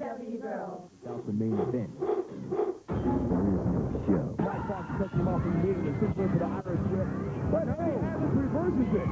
PCW girls. That's the main event. There is no show. Mike Fox cuts him off immediately. Super to the Irish whip. But no, Atlas reverses it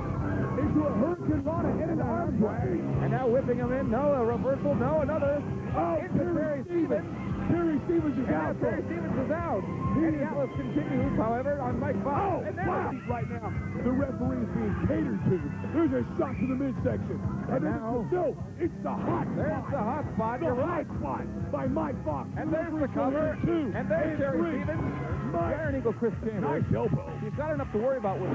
into a Hurricane Rana in an arm drag. And now whipping him in. No, a reversal. No, another. Oh, Terry Stevens. Terry Stevens is out. Terry Stevens is out. Eddie Atlas continues, however, on Mike Fox. Oh, and now wow. Right now, the referee is being catered to. There's a shot to the midsection. And now, no, it's the hot spot. There's the hot spot. The You're hot right. spot by Mike Fox. And there's the cover. And there's Terry Stevens. Iron Eagle Chris Chambers. Nice elbow. He's got enough to worry about with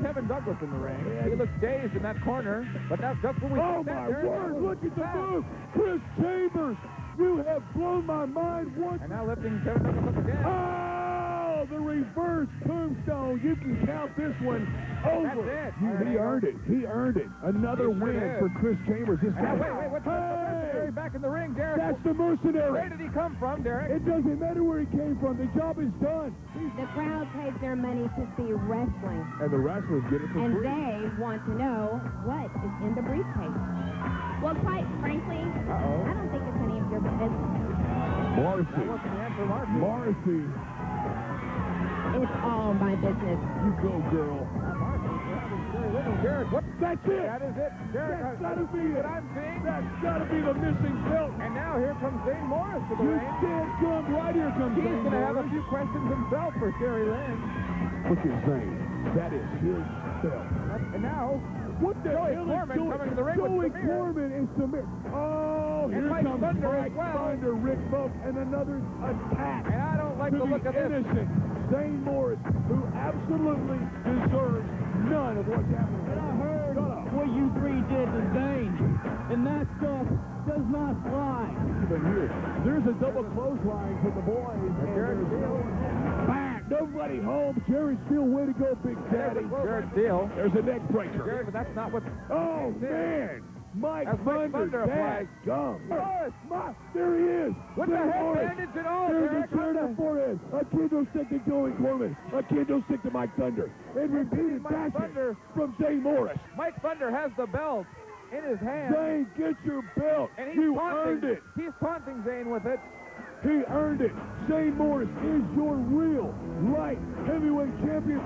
Kevin Douglas in the ring. He looks dazed in that corner, but that's just what we Oh, my word, look at the move. Chris Chambers, you have blown my mind once. And now lifting Kevin Douglas up again. Oh, the reverse tombstone. You can count this one over. That's it. He earned it. He earned it. Another win for Chris Chambers. This guy. Wait, what's the mercenary back in the ring, Derek? That's the mercenary. Where did he come from, Derek? It doesn't matter where he came from. The job is done. The crowd pays their money to see wrestling. And the wrestlers get it for And free. they want to know what is in the briefcase. Well, quite frankly, I don't think it's any of your business. Marcy. That wasn't the answer, Marcy. It's all my business. You go, girl. Derek, what? That's it. That is it. Derek, That's got to be it. what I'm seeing. That's got to be the missing belt. And now here comes Zane Morris to the You ring. can't come. Right here comes He's Zane going to have a Morris. few questions himself for Sherry Lynn. Look at Zane. That is his belt. And now, what the Joey hell Corman is coming to the ring with Joey Samir. Corman and Samir. Oh, And here Mike comes Thunder as Mike well. Thunder, Rick Vogt, and another attack. And I don't like to the look the of this. innocent Zane Morris, who absolutely deserves none of what's happening. And I heard what you three did to Zane, and that stuff does not fly. But here, there's a double clothesline for the boys. And Jared there's Steele. Bang! Nobody home. Jerry Steele, way to go, Big Daddy. Jared Steele. There's a neck breaker. Jared, but that's not what... Oh, man! Mike As Mike Thunder applies. gum. Morris. There he is. With the Zane head Morris. bandage and all, There's Derek. a chair to the forehead. A kendo stick to Joey Corman. A kendo stick to Mike Thunder. And repeated Mike passion Thunder. from Zane Morris. Mike Thunder has the belt in his hand. Zane, get your belt. And he's You taunting, earned it. He's taunting Zane with it. He earned it. Zane Morris is your real light heavyweight champion.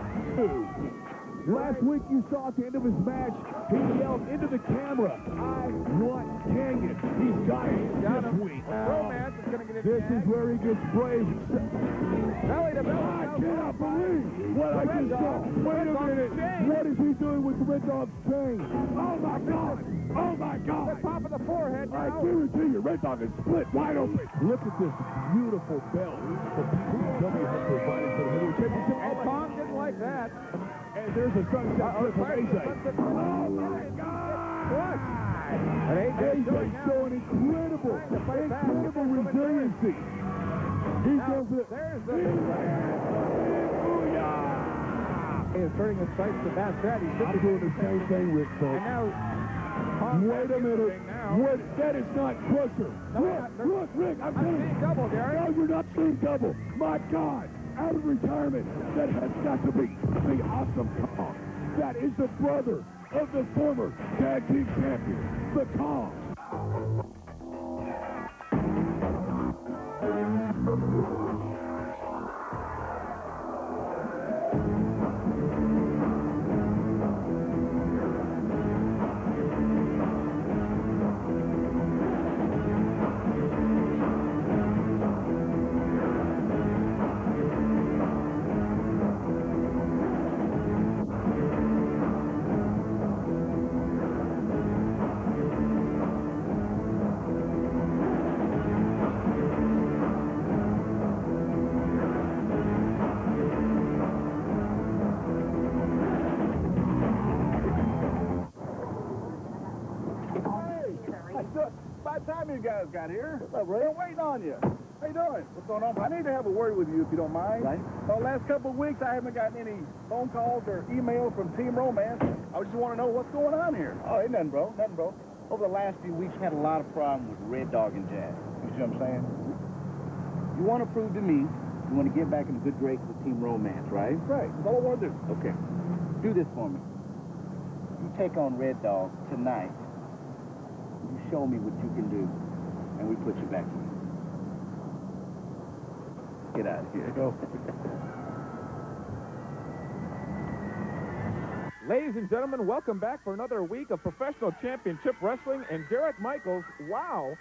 Last week you saw at the end of his match, he yelled into the camera, I want Canyon. He's got it this week. Romance is going to get it. This is where he gets brave. Belly to belly. I cannot believe what I just saw. Wait a minute. What is he doing with the Red Dog's chain? Oh, my God. Oh, my God. The top of the forehead I now. guarantee you, Red Dog is split wide open. Look at this beautiful belt that PCW has provided for the heavyweight championship. And Tom didn't like that. And there's a sunset flip from AJ. Oh, my God. And AJ showing incredible resiliency. He does it. There's the... He is turning his sights to Bastet. I'm doing the same thing, Rick, folks. And now... Wait a minute. What? That is not Crusher. Look, Rick, I'm telling you. Double, Derek. No, you're not seeing double. My God. Out of retirement. That has got to be the Awesome Kong. That is the brother of the former tag team champion, the Kong. You guys got here. What's up, Ray? We're waiting on you. How you doing? What's going on? I need to have a word with you if you don't mind. Right. Last couple of weeks, I haven't gotten any phone calls or emails from Team Romance. I just want to know what's going on here. Oh, ain't nothing, bro. Nothing, bro. Over the last few weeks, had a lot of problems with Red Dogg and Jazz. You see what I'm saying? You want to prove to me you want to get back in good graces with Team Romance, right? Right. That's all I want to do. Okay. Do this for me. You take on Red Dogg tonight. You show me what you can do, and we put put you back in. Get out of here. Go. Ladies and gentlemen, welcome back for another week of professional championship wrestling. And Derek Michaels, wow,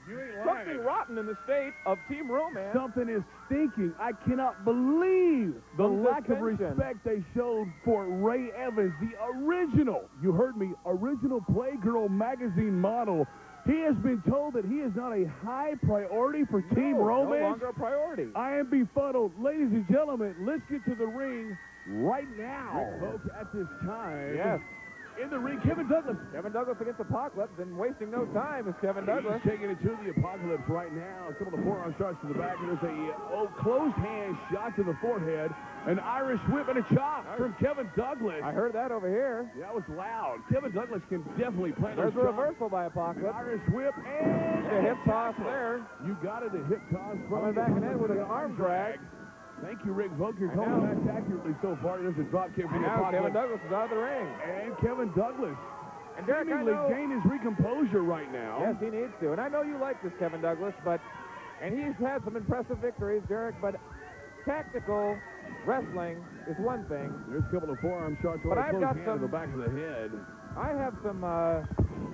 You ain't something rotten in the state of Team Romance. Something is stinking. I cannot believe the Some lack of suspension. respect they showed for Ray Evans, the original, you heard me, original Playgirl magazine model. He has been told that he is not a high priority for Team Romance. No longer a priority. I am befuddled. Ladies and gentlemen, let's get to the ring right now. Folks, at this time. Yes. In the ring, Kevin Douglas. Kevin Douglas against Apocalypse, and wasting no time is Kevin Douglas. He's taking it to the Apocalypse right now. Some of the forearm shots to the back, and there's a closed hand shot to the forehead. An Irish whip and a chop from Kevin Douglas. I heard that over here. That was loud. Kevin Douglas can definitely play those There's a shots. reversal by An Apocalypse. Irish whip and A hip toss there. You got it, a hip toss from Coming back and in with an arm drag. Thank you, Rick Volk. You're And calling now- that accurately so far. There's a drop kick from And the now Kevin Apocalypse. Douglas is out of the ring. And Kevin Douglas And Derek, I seemingly know, gained his recomposure right now. yes, he needs to. And I know you like this Kevin Douglas, and he's had some impressive victories, Derek, but tactical wrestling is one thing. There's a couple of forearm shots But right I've close got hand to some- the back of the head. I have some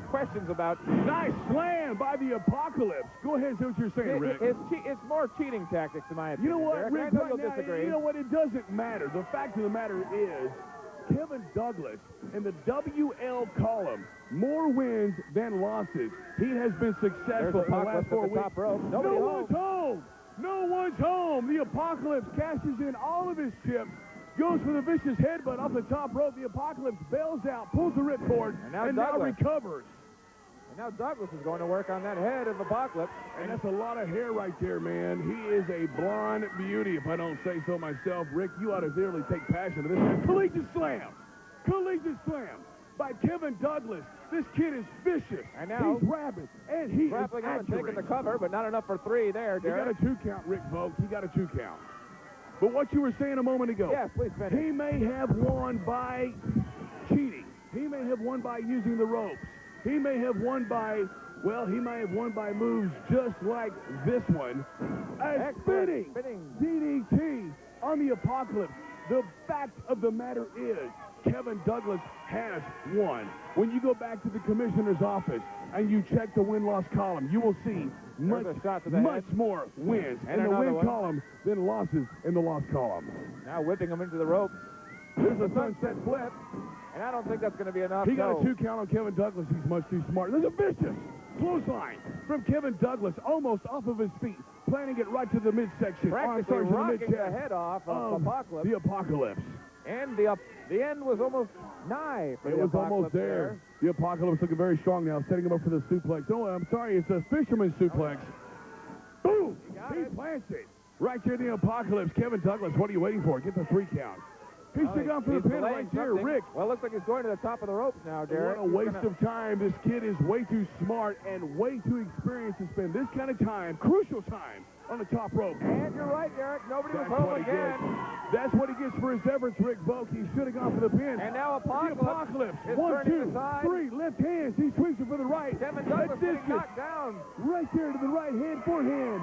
questions about Nice slam by the Apocalypse. Go ahead and say what you're saying, Rick. it's more cheating tactics, in my You opinion. know what, Derek. Rick? I know Right you'll now, disagree. you know what? It doesn't matter. The fact of the matter is, Kevin Douglas in the WL column, more wins than losses. He has been There's successful in the last Apocalypse 4 at the weeks. top rope. No Nobody one's home. No one's home. The Apocalypse cashes in all of his chips. Goes for the vicious headbutt off the top rope. The Apocalypse bails out, pulls the ripcord, And now and now Douglas. recovers. And now Douglas is going to work on that head of Apocalypse. And that's a lot of hair right there, man. He is a blonde beauty, if I don't say so myself. Rick, you ought to really take passion to this. Collegiate slam. Collegiate slam by Kevin Douglas. This kid is vicious. And now- He's rabid. And he Grappling is him and taking accurate. the cover, but not enough for 3 there, He got Derek. a 2 count, Rick Volk. He got a 2 count. But what you were saying a moment ago. Yes, please finish. He may have won by cheating. He may have won by using the ropes. He may have won by, well, he may have won by moves just like this one. A Excellent spinning DDT on the Apocalypse. The fact of the matter is, Kevin Douglas has won. When you go back to the commissioner's office and you check the win-loss column, you will see much, a shot to the much head. more wins And in the another win one. column than losses in the loss column. Now whipping him into the ropes. There's a sunset flip. And I don't think that's going to be enough. He got No. a 2 count on Kevin Douglas. He's much too smart. There's a vicious clothesline from Kevin Douglas, almost off of his feet, planting it right to the midsection. Practically to the rocking the mid-chest head off of Apocalypse. the Apocalypse. And the end was almost nigh for It the was almost Apocalypse there. The Apocalypse looking very strong now, setting him up for the suplex. Oh, I'm sorry, it's a fisherman suplex. Boom! He plants it. Right there in the Apocalypse. Kevin Douglas, what are you waiting for? Get the 3 count. He's Well, still on for the he's pin delaying right here, something. Rick. Well, it looks like he's going to the top of the ropes now, Derek. What a waste of time. This kid is way too smart and way too experienced to spend this kind of time, crucial time, on the top rope. And you're right, Derek. Nobody was That's home what he again. gets. That's what he gets for his efforts, Rick Volk. He should have gone for the pin. And now The Apocalypse Apocalypse. is 1, turning 2, aside. 3. Left hands. He swings it for the right. Kevin Douglas getting Vicious. knocked down. Right there to the right hand, forehand.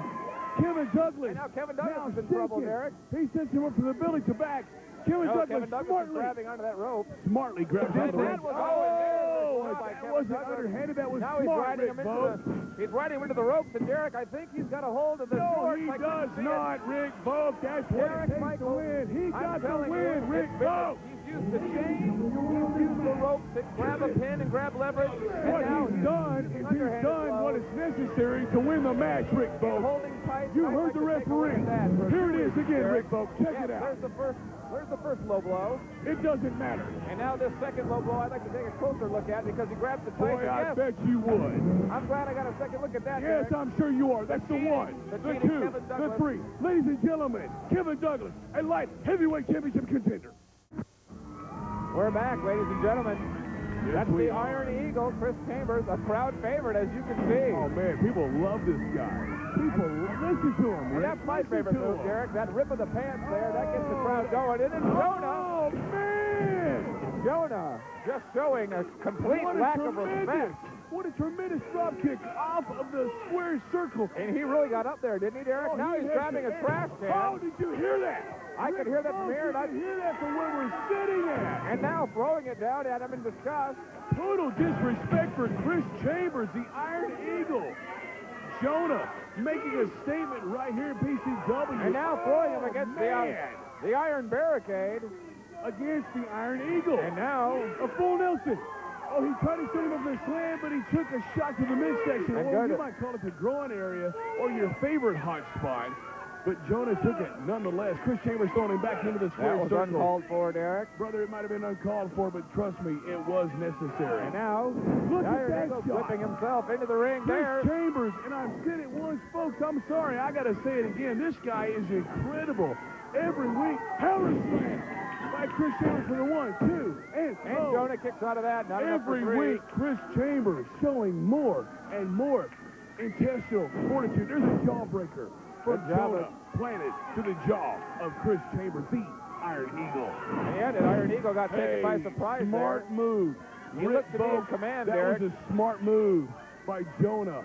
Kevin Douglas. And now Kevin Douglas now is in trouble, shaking. Derek. He sends him up from the belly to back. Kevin No, Douglas Kevin Douglas is smartly grabbing onto that rope. grabbed And onto the that rope. was Oh, by that Kevin wasn't Douglas. underhanded. That was Now he's smart, riding Rick him into Volk. he's riding him into the ropes, and Derek, I think he's got a hold of the No, shorts. he I couldn't does see it. not, Rick Volk. That's what Derek it takes to Michaels, win. He I'm got the telling win, you, Rick it's Volk. He's used the chain, he's used the rope to grab a pin and grab leverage, and What now he's done is he's underhanded done blow. what is necessary to win the match, Rick He's Volk. holding tight. You I'd heard like the to take a look referee. at that for a Here it few is reasons, again, Derek. Rick Volk. Check Yes, it out. There's the first low blow. It doesn't matter. And now this second low blow I'd like to take a closer look at because he grabs the tight. Boy, I Yes, bet you would. I'm glad I got a second look at that. Yes, Derek. I'm sure you are. That's the cheating- 1, the the cheating 2, Kevin the Douglas. 3. Ladies and gentlemen, Kevin Douglas, a light heavyweight championship contender. We're back, ladies and gentlemen. Yes, That's we the are. Iron Eagle, Chris Chambers, a crowd favorite, as you can see. Oh, man, people love this guy. People listen to him, And Rick. that's my Listen favorite to move, him. Derek. That rip of the pants there, that gets the crowd going. And then Jonah, Oh, man! Jonah, just showing a complete What a lack of tremendous respect. What a tremendous drop kick off of the square circle. And he really got up there, didn't he, Derek? Oh, Now he he's had grabbing the a edge. trash can. Oh, did you hear that? I could hear that from here. I could hear that from where we're sitting at. And now throwing it down at him in disgust. Total disrespect for Chris Chambers, the Iron Eagle. Jonah making a statement right here in PCW. And now throwing him against the Iron Barricade. Against the Iron Eagle. And now a full Nelson. Oh, he tried to send him up the slam, but he took a shot to the midsection. And Well, good. you might call it the groin area or your favorite hot spot. But Jonah took it nonetheless. Chris Chambers throwing him back into the square that was circle. uncalled for, Derek. Brother, it might have been uncalled for, but trust me, it was necessary. And now Look the at Iron that Eagle shot. flipping himself into the ring Chris there. Chambers, and I've said it once, folks, I'm sorry, I got to say it again. This guy is incredible. Every week, power slam by Chris Chambers for the 1, 2, and Jonah kicks out of that. Not enough for every 3. week, Chris Chambers showing more and more intestinal fortitude. There's a jawbreaker from Good job Jonah planted to the jaw of Chris Chambers, the Iron Eagle. And the Iron Eagle got taken by surprise smart there. move. He looked to be in command, that Derek. was a smart move by Jonah,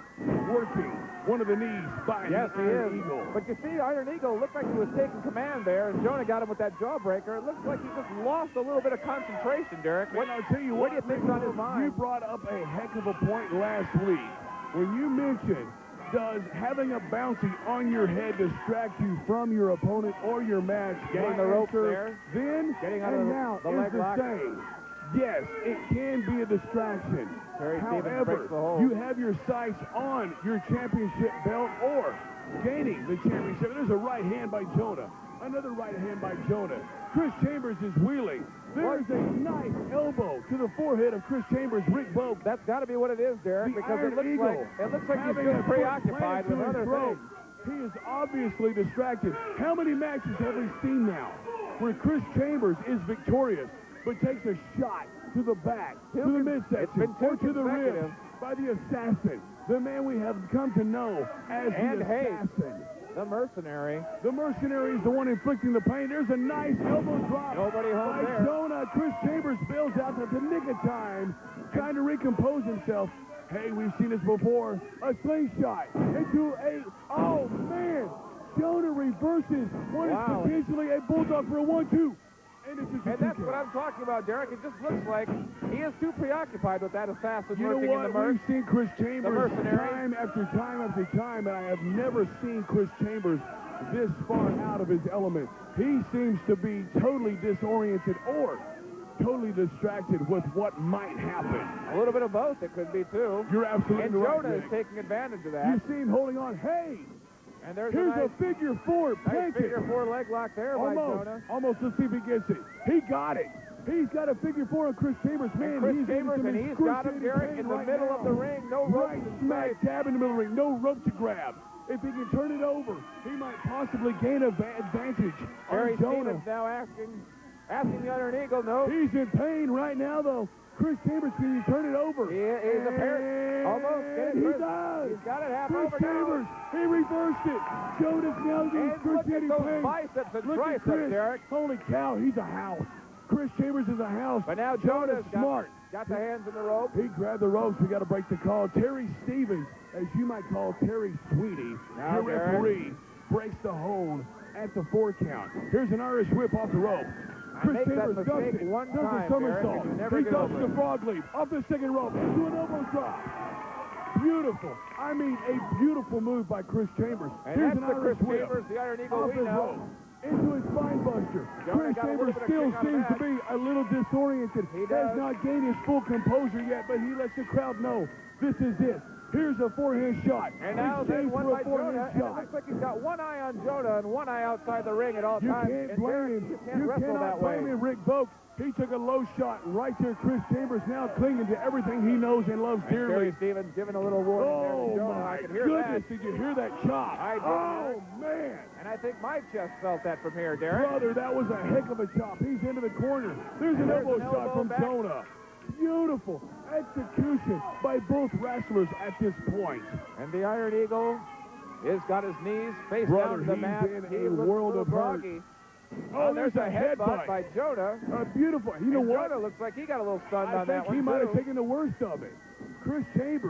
working one of the knees by Yes, the he Iron is. Eagle. But you see, Iron Eagle looked like he was taking command there, and Jonah got him with that jawbreaker. It looks like he just lost a little bit of concentration, Derek. And I'll tell you what do you think's on his You mind? brought up a heck of a point last week when you mentioned, does having a bouncy on your head distract you from your opponent or your match? Getting My the ropes answer there. then Getting out and of now the is leg the lock. same. Yes, it can be a distraction. Terry Stevens breaks However, the hold. you have your sights on your championship belt or gaining the championship. There's a right hand by Jonah. Another right hand by Jonah. Chris Chambers is wheeling. There's a nice elbow to the forehead of Chris Chambers. Rick Boak. That's got to be what it is, Derek, The because Iron it looks Eagle like he's having just a foot preoccupied planted with to his other throat. things. He is obviously distracted. How many matches have we seen now where Chris Chambers is victorious but takes a shot to the back, to the midsection, been two or to the rib consecutive. by the assassin, the man we have come to know as And the Hayes. assassin. The mercenary. The mercenary is the one inflicting the pain. There's a nice elbow drop Nobody home by there. Jonah. Chris Chambers bails out at the nick of time, trying to recompose himself. Hey, we've seen this before. A slingshot into oh man, Jonah reverses what is Wow. potentially a bulldog for a 1-2. And it's a And that's what I'm talking about, Derek. It just looks like he is too preoccupied with that assassin You know lurking in the what? We've seen Chris Chambers mercenary. time after time after time, and I have never seen Chris Chambers this far out of his element. He seems to be totally disoriented or totally distracted with what might happen. A little bit of both, it could be, too. You're absolutely And right, Jonah is Nick. taking advantage of You that. see him holding on. Hey, And there's here's a a figure four nice planted. figure 4 leg lock there by Almost. Jonah. Almost. Let's see if he gets it. He got it. He's got a figure four on Chris Chambers. Man, And Chris he's in Chambers, some and he's got him, excruciating Derek, pain in the right middle now. of the ring. No rope Right in smack sight. dab in the middle of the ring. No rope to grab. If he can turn it over, he might possibly gain an advantage Terry on Jonah. Stevens now asking the Iron Eagle, no. He's in pain right now, though. Chris Chambers, can you turn it over? He is apparent. Almost. Get it, And he Chris. does. He's got it half Chris over Chambers, now. he reversed it. Jonah's now in And look at excruciating those pain. biceps and Look at triceps, Chris. Derek. Holy cow, he's a house. Chris Chambers is a house. But now Jonah's Jonah's smart. got the hands in the rope. He grabbed the ropes. We got to break the call. Terry Stevens, as you might call Terry Sweetie, Now, your Derek. referee, breaks the hold at the 4 count. Here's an Irish whip off the rope. Chris make that Chambers does mistake it. one Does time, a somersault. Derek, and you never He get does over the it. frog leap off the second rope into an elbow drop. Beautiful. I mean, a beautiful move by Chris Chambers. And Here's that's an the Irish Chris whip. Chambers, the Iron Eagle Off we his know. rope. Into his spine buster. Jonah Chris got a little Chambers bit of still kick out of seems to that. be a little disoriented. He Has does. not gained his full composure yet, but he lets the crowd know this is it. Here's a forehand shot. And now Exchange then one for a by forehand Jonah, and it shot. looks like he's got one eye on Jonah and one eye outside the ring at all You times. can't And blame Derek, him. you can't You wrestle cannot that way. blame him. Rick Boak, he took a low shot right to Chris Chambers, now clinging to everything he knows and loves And dearly. Terry Stevens giving a little warning there Oh, to Jonah. my I could hear goodness. that. Did you hear that chop? I did. Oh, man. And I think my chest felt that from here, Derek. Brother, that was a heck of a chop. He's into the corner. There's an There's elbow an shot elbow from back. Jonah. Beautiful execution by both wrestlers at this point. And the Iron Eagle has got his knees face Brother, down to the he's mat. in He a looks world a of little hurt. groggy. Oh, there's a headbutt headbutt. by Jonah. Beautiful. You know And what? Jonah looks like he got a little stunned I on that think one, he might have too. taken the worst of it. Chris Chambers.